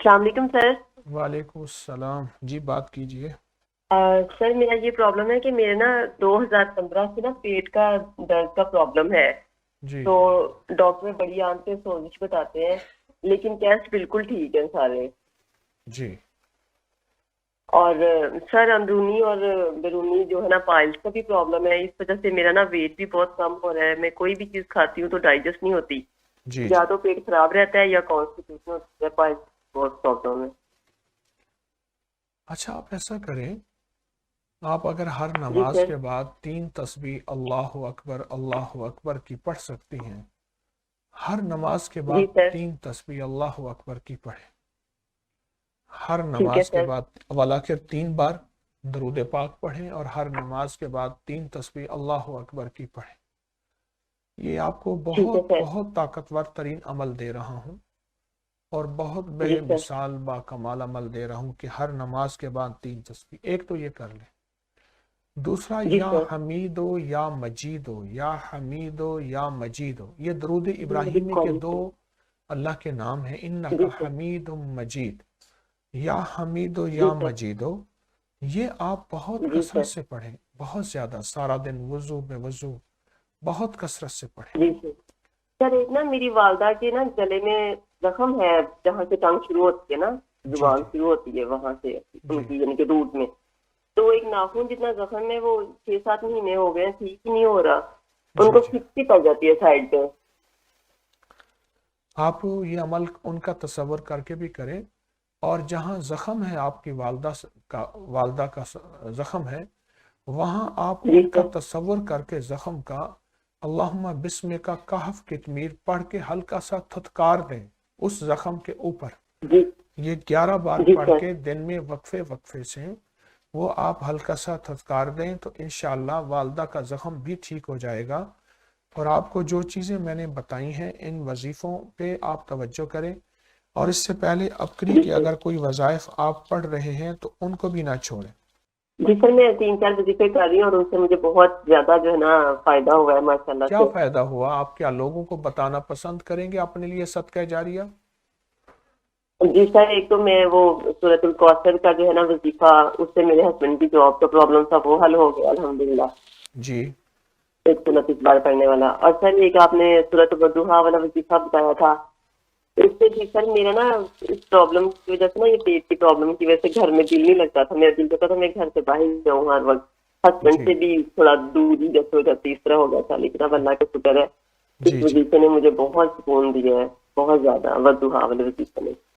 السلام علیکم سر۔ وعلیکم السلام جی، بات کیجئے۔ سر میرا یہ پرابلم ہے کہ میرے نا 2015 سے نا پیٹ کا درد کا پرابلم ہے۔ جی تو ڈاکٹر بڑی آنت سے سوزش بتاتے ہیں، لیکن ٹیسٹ بالکل ٹھیک ہے سارے۔ جی اور سر اندرونی اور بیرونی جو ہے نا پائلس کا بھی پرابلم ہے، اس وجہ سے میرا نا ویٹ بھی بہت کم ہو رہا ہے۔ میں کوئی بھی چیز کھاتی ہوں تو ڈائجسٹ نہیں ہوتی، جی یا جی تو پیٹ خراب رہتا ہے یا کانسٹیپیشن ہوتی ہے، پائلس بہت پرابلم ہے۔ اچھا، آپ ایسا کریں، آپ اگر ہر جی نماز سر۔ کے بعد 3 تسبیح اللہ اکبر کی پڑھ سکتی ہیں، ہر نماز کے جی بعد سر 3 تسبیح اللہ اکبر کی پڑھیں۔ ہر ٹھیک ہے نماز کے سر۔ بعد اولاخر 3 بار درود پاک پڑھیں، اور ہر نماز کے بعد 3 تسبیح اللہ اکبر کی پڑھیں۔ یہ آپ کو ٹھیک ہے بہت سر۔ بہت طاقتور ترین عمل دے رہا ہوں، اور بہت بے جی سر۔ مثال با کمال عمل دے رہا ہوں کہ ہر نماز کے بعد 3 تسبیح۔ ایک تو یہ کر لیں۔ دوسرا، جی یا سر۔ حمیدو یا مجیدو، یا حمیدو یا مجیدو، یہ درود ابراہیمی کے 2 اللہ کے نام ہیں، جی انکا سر۔ حمید مجید۔ یا حمیدو جی یا سر۔ مجیدو، یہ آپ بہت جی کثرت سر۔ سے پڑھیں، بہت زیادہ، سارا دن وضو بے وضو بہت کثرت سے پڑھیں۔ جی سر۔ سر ایک نا میری والدہ کے نا گلے میں زخم ہے، جہاں سے ٹنگ شروع ہوتی ہے نا، جی زبان جی شروع ہوتی ہے وہاں سے ان جی کی یعنی کہ روٹ میں۔ تو ایک ناخن جتنا زخم ہے وہ 6-7 مہینے ہو گئے ہیں، ٹھیک ہی نہیں ہو رہا۔ ان جی کو جی کھچی پڑ جاتی ہے سائڈ پہ۔ آپ یہ عمل ان کا تصور کر کے بھی کریں، اور جہاں زخم ہے، آپ کی والدہ کا زخم ہے، وہاں آپ جی ان کا سر۔ تصور کر کے زخم کا اللہم بسم کا کہف کتمیر پڑھ کے ہلکا سا تھتکار دیں اس زخم کے اوپر۔ جی۔ یہ 11 بار جی پڑھ سر۔ کے دن میں وقفے سے وہ آپ ہلکا سا تھتکار دیں، تو انشاءاللہ والدہ کا زخم بھی ٹھیک ہو جائے گا۔ اور آپ کو جو چیزیں میں نے بتائی ہیں، ان وظیفوں پہ آپ توجہ کریں، اور اس سے پہلے اپنی جی کہ سر۔ اگر کوئی وظائف آپ پڑھ رہے ہیں تو ان کو بھی نہ چھوڑیں۔ جی سر، میں 3-4 وظیفے کر رہی ہوں اور ان سے مجھے بہت زیادہ جو ہے نا فائدہ ہوا ہے ماشاء اللہ کیا سے۔ فائدہ ہوا؟ آپ کیا لوگوں کو بتانا پسند کریں گے اپنے لیے صدقہ جاریہ؟ جی سر، ایک تو میں وہ سورۃ الکوثر کا جو ہے نا وظیفہ، اس سے میرے ہسبینڈ کی جاب کا پرابلم تھا، وہ حل ہو گیا الحمدللہ، جی ایک سنت اس بار پڑھنے والا۔ اور سر ایک آپ نے سورۃ الضحیٰ والا وظیفہ بتایا تھا، اس سے بھی سر میرا نا اس پرابلم کی وجہ سے نا، یہ پیٹ کی پرابلم کی وجہ سے گھر میں دل نہیں لگتا تھا، میرا دل کرتا تھا میں گھر سے باہر جاؤں ہر وقت، ہسبینڈ جی سے بھی تھوڑا دوری جیسے ہو جاتی، اس طرح ہو گیا تھا۔ لیکن اب اللہ کا شکر ہے، اس جی جی وظیفے نے مجھے بہت سکون دیا ہے، بہت زیادہ، والضحیٰ والے وظیفے نے۔